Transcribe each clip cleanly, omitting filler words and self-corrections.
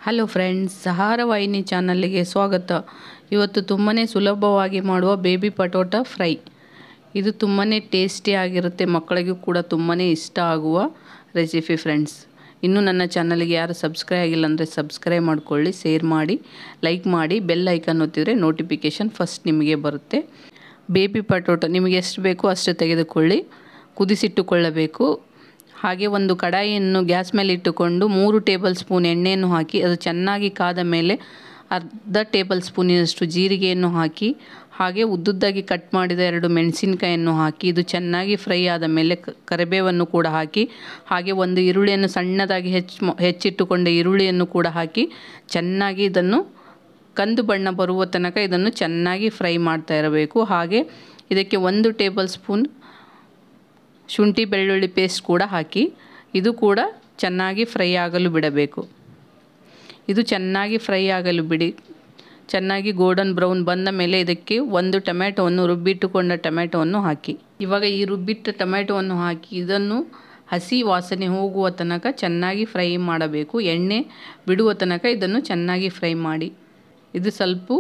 Hello friends, ಸಹಾರ ವಾಹಿನಿ ಚಾನಲ್ಗೆ ಸ್ವಾಗತ. ಇವತ್ತು ತುಂಬಾ ಸುಲಭವಾಗಿ ಮಾಡುವ ಬೇಬಿ ಪಟೋಟ ಫ್ರೈ. ಇದು ತುಂಬಾ ಟೇಸ್ಟಿ ಆಗಿರುತ್ತೆ, ಮಕ್ಕಳಿಗೂ ಕೂಡ ತುಂಬಾ ಇಷ್ಟ ಆಗುವ ರೆಸಿಪಿ ಫ್ರೆಂಡ್ಸ್. ಇನ್ನೂ ನನ್ನ ಚಾನಲ್ಗೆ ಯಾರು ಸಬ್ಸ್ಕ್ರೈಬ್ ಆಗಿಲ್ಲ ಅಂದರೆ ಸಬ್ಸ್ಕ್ರೈಬ್ ಮಾಡ್ಕೊಳ್ಳಿ, ಶೇರ್ ಮಾಡಿ, ಲೈಕ್ ಮಾಡಿ, ಬೆಲ್ ಐಕನ್ ಒತ್ತಿದರೆ ನೋಟಿಫಿಕೇಷನ್ ಫಸ್ಟ್ ನಿಮಗೆ ಬರುತ್ತೆ. ಬೇಬಿ ಪಟೋಟ ನಿಮಗೆ ಎಷ್ಟು ಬೇಕೋ ಅಷ್ಟು ತೆಗೆದುಕೊಳ್ಳಿ, ಕುದಿಸಿಟ್ಟುಕೊಳ್ಳಬೇಕು. ಹಾಗೆ ಒಂದು ಕಡಾಯಿಯನ್ನು ಗ್ಯಾಸ್ ಮೇಲೆ ಇಟ್ಟುಕೊಂಡು 3 ಟೇಬಲ್ ಸ್ಪೂನ್ ಎಣ್ಣೆಯನ್ನು ಹಾಕಿ ಅದು ಚೆನ್ನಾಗಿ ಕಾದ ಮೇಲೆ ಅರ್ಧ ಟೇಬಲ್ ಸ್ಪೂನಿನಷ್ಟು ಜೀರಿಗೆಯನ್ನು ಹಾಕಿ, ಹಾಗೆ ಉದ್ದುದ್ದಾಗಿ ಕಟ್ ಮಾಡಿದ 2 ಮೆಣಸಿನಕಾಯಿಯನ್ನು ಹಾಕಿ ಇದು ಚೆನ್ನಾಗಿ ಫ್ರೈ ಆದ ಮೇಲೆ ಕರಿಬೇವನ್ನು ಕೂಡ ಹಾಕಿ, ಹಾಗೆ ಒಂದು ಈರುಳ್ಳಿಯನ್ನು ಸಣ್ಣದಾಗಿ ಹೆಚ್ಚಿಟ್ಟುಕೊಂಡ ಈರುಳ್ಳಿಯನ್ನು ಕೂಡ ಹಾಕಿ ಚೆನ್ನಾಗಿ ಇದನ್ನು ಕಂದು ಬಣ್ಣ ಬರುವ ತನಕ ಇದನ್ನು ಚೆನ್ನಾಗಿ ಫ್ರೈ ಮಾಡ್ತಾ ಇರಬೇಕು. ಹಾಗೆ ಇದಕ್ಕೆ 1 ಟೇಬಲ್ ಸ್ಪೂನ್ ಶುಂಠಿ ಬೆಳ್ಳುಳ್ಳಿ ಪೇಸ್ಟ್ ಕೂಡ ಹಾಕಿ ಇದು ಕೂಡ ಚೆನ್ನಾಗಿ ಫ್ರೈ ಆಗಲು ಬಿಡಬೇಕು. ಇದು ಚೆನ್ನಾಗಿ ಫ್ರೈ ಆಗಲು ಬಿಡಿ. ಚೆನ್ನಾಗಿ ಗೋಲ್ಡನ್ ಬ್ರೌನ್ ಬಂದ ಮೇಲೆ ಇದಕ್ಕೆ 1 ಟೊಮೆಟೊವನ್ನು ರುಬ್ಬಿಟ್ಟುಕೊಂಡ ಟೊಮೆಟೊವನ್ನು ಹಾಕಿ. ಇವಾಗ ಈ ರುಬ್ಬಿಟ್ಟ ಟೊಮೆಟೊವನ್ನು ಹಾಕಿ ಇದನ್ನು ಹಸಿ ವಾಸನೆ ಹೋಗುವ ತನಕ ಚೆನ್ನಾಗಿ ಫ್ರೈ ಮಾಡಬೇಕು. ಎಣ್ಣೆ ಬಿಡುವ ತನಕ ಇದನ್ನು ಚೆನ್ನಾಗಿ ಫ್ರೈ ಮಾಡಿ. ಇದು ಸ್ವಲ್ಪ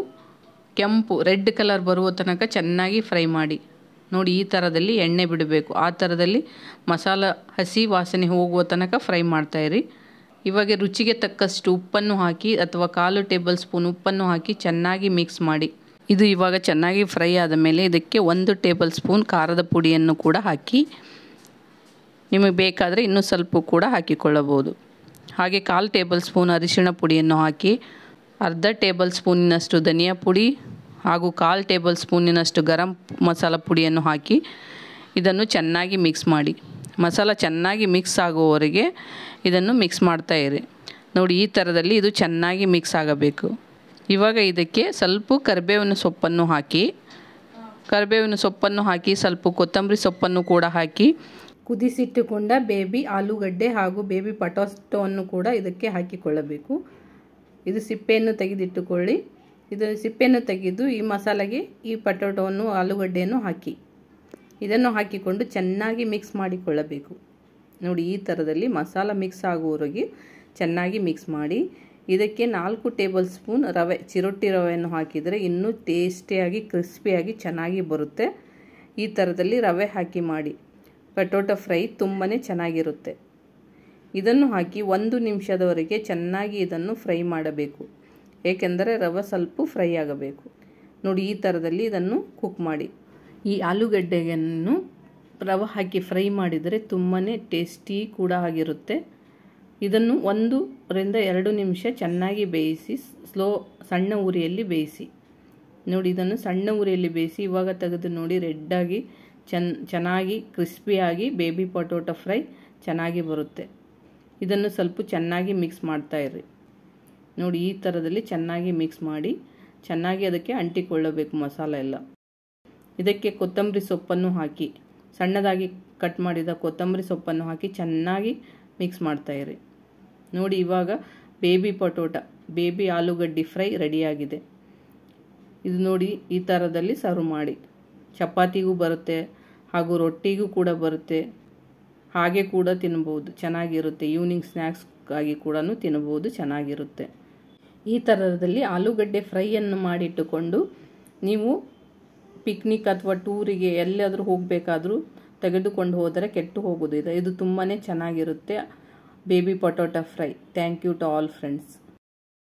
ಕೆಂಪು ರೆಡ್ ಕಲರ್ ಬರುವ ತನಕ ಚೆನ್ನಾಗಿ ಫ್ರೈ ಮಾಡಿ. ನೋಡಿ, ಈ ಥರದಲ್ಲಿ ಎಣ್ಣೆ ಬಿಡಬೇಕು. ಆ ಥರದಲ್ಲಿ ಮಸಾಲ ಹಸಿ ವಾಸನೆ ಹೋಗುವ ತನಕ ಫ್ರೈ ಮಾಡ್ತಾಯಿರಿ. ಇವಾಗ ರುಚಿಗೆ ತಕ್ಕಷ್ಟು ಉಪ್ಪನ್ನು ಹಾಕಿ ಅಥವಾ 1/4 ಟೇಬಲ್ ಸ್ಪೂನ್ ಉಪ್ಪನ್ನು ಹಾಕಿ ಚೆನ್ನಾಗಿ ಮಿಕ್ಸ್ ಮಾಡಿ. ಇದು ಇವಾಗ ಚೆನ್ನಾಗಿ ಫ್ರೈ ಆದ ಮೇಲೆ ಇದಕ್ಕೆ 1 ಟೇಬಲ್ ಸ್ಪೂನ್ ಖಾರದ ಪುಡಿಯನ್ನು ಕೂಡ ಹಾಕಿ, ನಿಮಗೆ ಬೇಕಾದರೆ ಇನ್ನೂ ಸ್ವಲ್ಪ ಕೂಡ ಹಾಕಿಕೊಳ್ಳಬಹುದು. ಹಾಗೆ 1/4 ಟೇಬಲ್ ಸ್ಪೂನ್ ಅರಿಶಿಣ ಪುಡಿಯನ್ನು ಹಾಕಿ, ಅರ್ಧ ಟೇಬಲ್ ಸ್ಪೂನಿನಷ್ಟು ಧನಿಯಾ ಪುಡಿ ಹಾಗೂ 1/4 ಟೇಬಲ್ ಸ್ಪೂನಿನಷ್ಟು ಗರಂ ಮಸಾಲ ಪುಡಿಯನ್ನು ಹಾಕಿ ಇದನ್ನು ಚೆನ್ನಾಗಿ ಮಿಕ್ಸ್ ಮಾಡಿ. ಮಸಾಲ ಚೆನ್ನಾಗಿ ಮಿಕ್ಸ್ ಆಗುವವರೆಗೆ ಇದನ್ನು ಮಿಕ್ಸ್ ಮಾಡ್ತಾ ಇರಿ. ನೋಡಿ, ಈ ಥರದಲ್ಲಿ ಇದು ಚೆನ್ನಾಗಿ ಮಿಕ್ಸ್ ಆಗಬೇಕು. ಇವಾಗ ಇದಕ್ಕೆ ಸ್ವಲ್ಪ ಕರಿಬೇವಿನ ಸೊಪ್ಪನ್ನು ಹಾಕಿ ಸ್ವಲ್ಪ ಕೊತ್ತಂಬರಿ ಸೊಪ್ಪನ್ನು ಕೂಡ ಹಾಕಿ ಕುದಿಸಿಟ್ಟುಕೊಂಡ ಬೇಬಿ ಆಲೂಗಡ್ಡೆ ಹಾಗೂ ಬೇಬಿ ಪಟೋಟವನ್ನು ಕೂಡ ಇದಕ್ಕೆ ಹಾಕಿಕೊಳ್ಳಬೇಕು. ಇದು ಸಿಪ್ಪೆಯನ್ನು ತೆಗೆದಿಟ್ಟುಕೊಳ್ಳಿ. ಇದು ಸಿಪ್ಪೆಯನ್ನು ತೆಗೆದು ಈ ಮಸಾಲೆಗೆ ಈ ಪಟೋಟವನ್ನು ಆಲೂಗಡ್ಡೆಯನ್ನು ಹಾಕಿ ಇದನ್ನು ಹಾಕಿಕೊಂಡು ಚೆನ್ನಾಗಿ ಮಿಕ್ಸ್ ಮಾಡಿಕೊಳ್ಳಬೇಕು. ನೋಡಿ, ಈ ಥರದಲ್ಲಿ ಮಸಾಲ ಮಿಕ್ಸ್ ಆಗುವವರೆಗೆ ಚೆನ್ನಾಗಿ ಮಿಕ್ಸ್ ಮಾಡಿ. ಇದಕ್ಕೆ 4 ಟೇಬಲ್ ಸ್ಪೂನ್ ರವೆ, ಚಿರೋಟಿ ರವೆಯನ್ನು ಹಾಕಿದರೆ ಇನ್ನೂ ಟೇಸ್ಟಿಯಾಗಿ ಕ್ರಿಸ್ಪಿಯಾಗಿ ಚೆನ್ನಾಗಿ ಬರುತ್ತೆ. ಈ ಥರದಲ್ಲಿ ರವೆ ಹಾಕಿ ಮಾಡಿ. ಪಟೋಟ ಫ್ರೈ ತುಂಬಾ ಚೆನ್ನಾಗಿರುತ್ತೆ. ಇದನ್ನು ಹಾಕಿ 1 ನಿಮಿಷದವರೆಗೆ ಚೆನ್ನಾಗಿ ಇದನ್ನು ಫ್ರೈ ಮಾಡಬೇಕು, ಏಕೆಂದರೆ ರವೆ ಸ್ವಲ್ಪ ಫ್ರೈ ಆಗಬೇಕು. ನೋಡಿ, ಈ ಥರದಲ್ಲಿ ಇದನ್ನು ಕುಕ್ ಮಾಡಿ. ಈ ಆಲೂಗಡ್ಡೆಯನ್ನು ರವೆ ಹಾಕಿ ಫ್ರೈ ಮಾಡಿದರೆ ತುಂಬಾ ಟೇಸ್ಟಿ ಕೂಡ ಆಗಿರುತ್ತೆ. ಇದನ್ನು 1 ರಿಂದ 2 ನಿಮಿಷ ಚೆನ್ನಾಗಿ ಬೇಯಿಸಿ ಸಣ್ಣ ಉರಿಯಲ್ಲಿ ಬೇಯಿಸಿ. ನೋಡಿ, ಇದನ್ನು ಸಣ್ಣ ಉರಿಯಲ್ಲಿ ಬೇಯಿಸಿ ಇವಾಗ ತೆಗೆದು ನೋಡಿ, ರೆಡ್ಡಾಗಿ ಚೆನ್ನಾಗಿ ಕ್ರಿಸ್ಪಿಯಾಗಿ ಬೇಬಿ ಪಟೋಟ ಫ್ರೈ ಚೆನ್ನಾಗಿ ಬರುತ್ತೆ. ಇದನ್ನು ಸ್ವಲ್ಪ ಚೆನ್ನಾಗಿ ಮಿಕ್ಸ್ ಮಾಡ್ತಾ ಇರಿ. ನೋಡಿ, ಈ ಥರದಲ್ಲಿ ಚೆನ್ನಾಗಿ ಮಿಕ್ಸ್ ಮಾಡಿ ಚೆನ್ನಾಗಿ ಅದಕ್ಕೆ ಅಂಟಿಕೊಳ್ಳಬೇಕು ಮಸಾಲ ಎಲ್ಲ. ಇದಕ್ಕೆ ಕೊತ್ತಂಬರಿ ಸೊಪ್ಪನ್ನು ಹಾಕಿ, ಸಣ್ಣದಾಗಿ ಕಟ್ ಮಾಡಿದ ಕೊತ್ತಂಬರಿ ಸೊಪ್ಪನ್ನು ಹಾಕಿ ಚೆನ್ನಾಗಿ ಮಿಕ್ಸ್ ಮಾಡ್ತಾಯಿರಿ. ನೋಡಿ, ಇವಾಗ ಬೇಬಿ ಪಟೋಟ, ಬೇಬಿ ಆಲೂಗಡ್ಡೆ ಫ್ರೈ ರೆಡಿಯಾಗಿದೆ. ಇದು ನೋಡಿ, ಈ ಥರದಲ್ಲಿ ಸರ್ವ್ ಮಾಡಿ. ಚಪಾತಿಗೂ ಬರುತ್ತೆ ಹಾಗೂ ರೊಟ್ಟಿಗೂ ಕೂಡ ಬರುತ್ತೆ. ಹಾಗೆ ಕೂಡ ತಿನ್ಬೋದು, ಚೆನ್ನಾಗಿರುತ್ತೆ. ಈವ್ನಿಂಗ್ ಸ್ನ್ಯಾಕ್ಸ್ಗಾಗಿ ಕೂಡ ತಿನ್ಬೋದು, ಚೆನ್ನಾಗಿರುತ್ತೆ. ಈ ಥರದಲ್ಲಿ ಆಲೂಗಡ್ಡೆ ಫ್ರೈಯನ್ನು ಮಾಡಿಟ್ಟುಕೊಂಡು ನೀವು ಪಿಕ್ನಿಕ್ ಅಥವಾ ಟೂರಿಗೆ ಎಲ್ಲಾದರೂ ಹೋಗಬೇಕಾದ್ರೂ ತೆಗೆದುಕೊಂಡು ಹೋದರೆ ಕೆಟ್ಟು ಹೋಗೋದಿಲ್ಲ. ಇದು ತುಂಬಾ ಚೆನ್ನಾಗಿರುತ್ತೆ baby potato fry. Thank you to all friends.